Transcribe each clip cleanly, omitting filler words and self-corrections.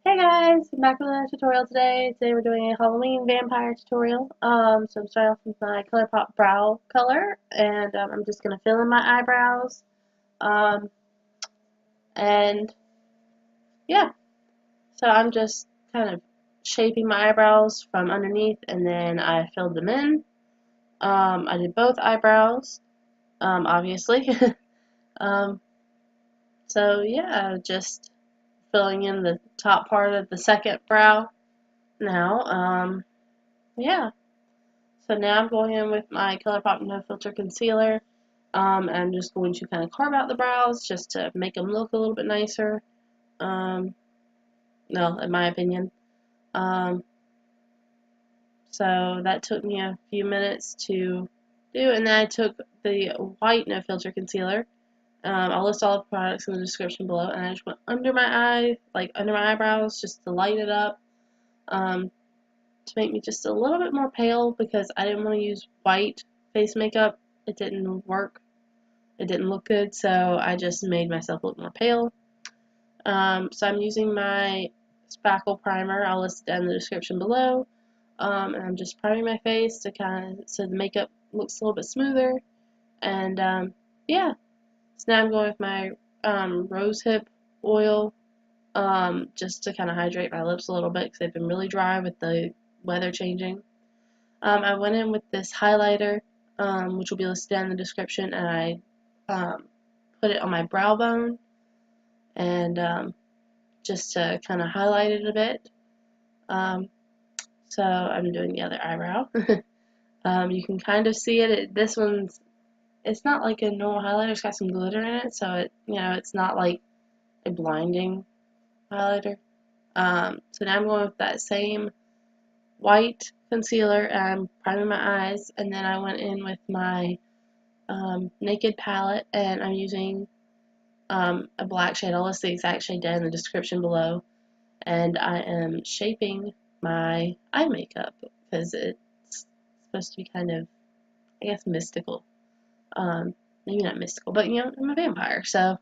Hey guys, I'm back with another tutorial today. Today we're doing a Halloween vampire tutorial. So I'm starting off with my ColourPop brow color, and I'm just gonna fill in my eyebrows. Um, and yeah, so I'm just kind of shaping my eyebrows from underneath, and then I filled them in. I did both eyebrows, obviously. um, so yeah, just filling in the top part of the second brow now. Yeah. So now I'm going in with my ColourPop No Filter Concealer. And I'm just going to kind of carve out the brows just to make them look a little bit nicer. No, in my opinion. Um, so that took me a few minutes to do. And then I took the white No Filter Concealer. I'll list all the products in the description below. And I just went under my eye, like under my eyebrows, just to light it up. To make me just a little bit more pale because I didn't want to use white face makeup. It didn't work. It didn't look good, so I just made myself look more pale. So I'm using my Spackle primer. I'll list it down in the description below. And I'm just priming my face to kind of so the makeup looks a little bit smoother. And yeah, so now I'm going with my rosehip oil just to kind of hydrate my lips a little bit because they've been really dry with the weather changing. I went in with this highlighter, which will be listed down in the description, and I put it on my brow bone, and just to kind of highlight it a bit. So I'm doing the other eyebrow. You can kind of see it. This one's, it's not like a normal highlighter. It's got some glitter in it, so it's not like a blinding highlighter. So now I'm going with that same white concealer and I'm priming my eyes, and then I went in with my Naked palette, and I'm using a black shade. I'll list the exact shade down in the description below, and I am shaping my eye makeup because it's supposed to be kind of, I guess, mystical. Maybe not mystical, but I'm a vampire, so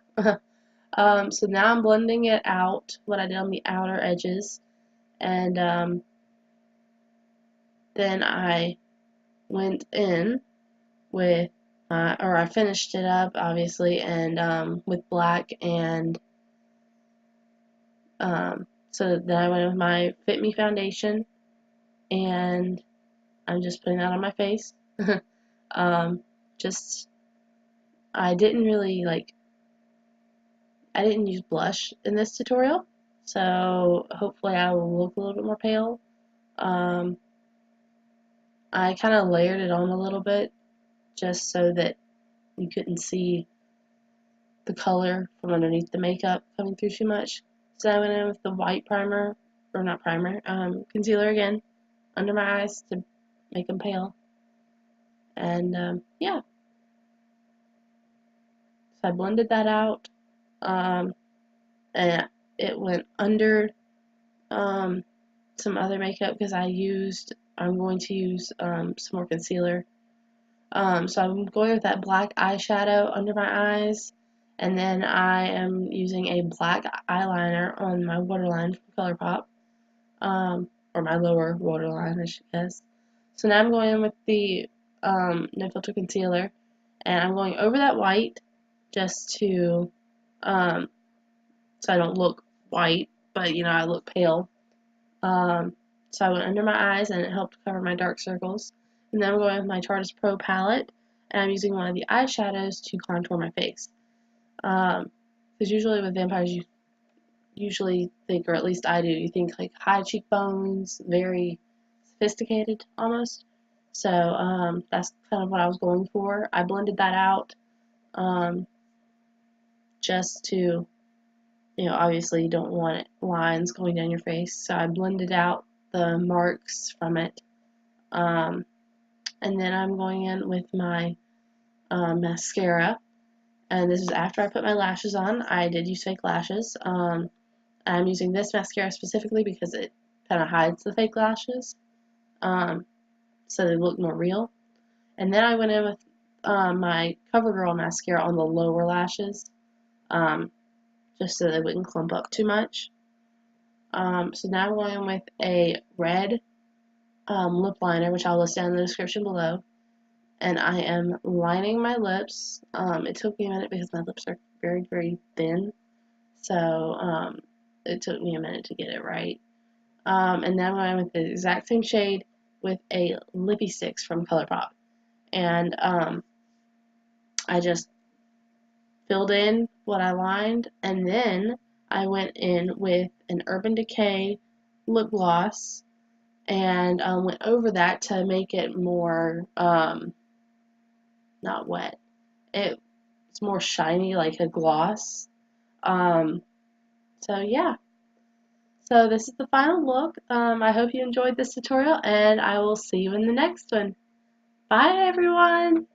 so now I'm blending it out, what I did on the outer edges, and then I went in with, or I finished it up, obviously, and with black, and so then I went with my Fit Me foundation, and I'm just putting that on my face. um, just, I didn't really, I didn't use blush in this tutorial, so hopefully I will look a little bit more pale. I kind of layered it on a little bit, just so that you couldn't see the color from underneath the makeup coming through too much. So I went in with the white primer, or not primer, concealer again, under my eyes to make them pale. And yeah, so I blended that out, and it went under some other makeup because I'm going to use some more concealer. So I'm going with that black eyeshadow under my eyes, and then I am using a black eyeliner on my waterline from ColourPop, or my lower waterline, I should guess. So now I'm going in with the No Filter Concealer, and I'm going over that white just to, so I don't look white, but I look pale. So I went under my eyes and it helped cover my dark circles. And then I'm going with my Tarteist Pro palette, and I'm using one of the eyeshadows to contour my face. Because usually with vampires, you usually think, or at least I do, you think like high cheekbones, very sophisticated almost. So that's kind of what I was going for. I blended that out just to, obviously you don't want lines going down your face. So I blended out the marks from it. And then I'm going in with my mascara. And this is after I put my lashes on. I did use fake lashes. I'm using this mascara specifically because it kind of hides the fake lashes. So they look more real. And then I went in with my CoverGirl mascara on the lower lashes, just so they wouldn't clump up too much. So now I'm going with a red lip liner, which I'll list down in the description below. And I am lining my lips. It took me a minute because my lips are very, very thin. So it took me a minute to get it right. And now I'm going with the exact same shade with a Lippie Stix from ColourPop. And I just filled in what I lined, and then I went in with an Urban Decay lip gloss and went over that to make it more, not wet. It's more shiny, like a gloss. Um, so yeah. So this is the final look. I hope you enjoyed this tutorial, and I will see you in the next one. Bye, everyone!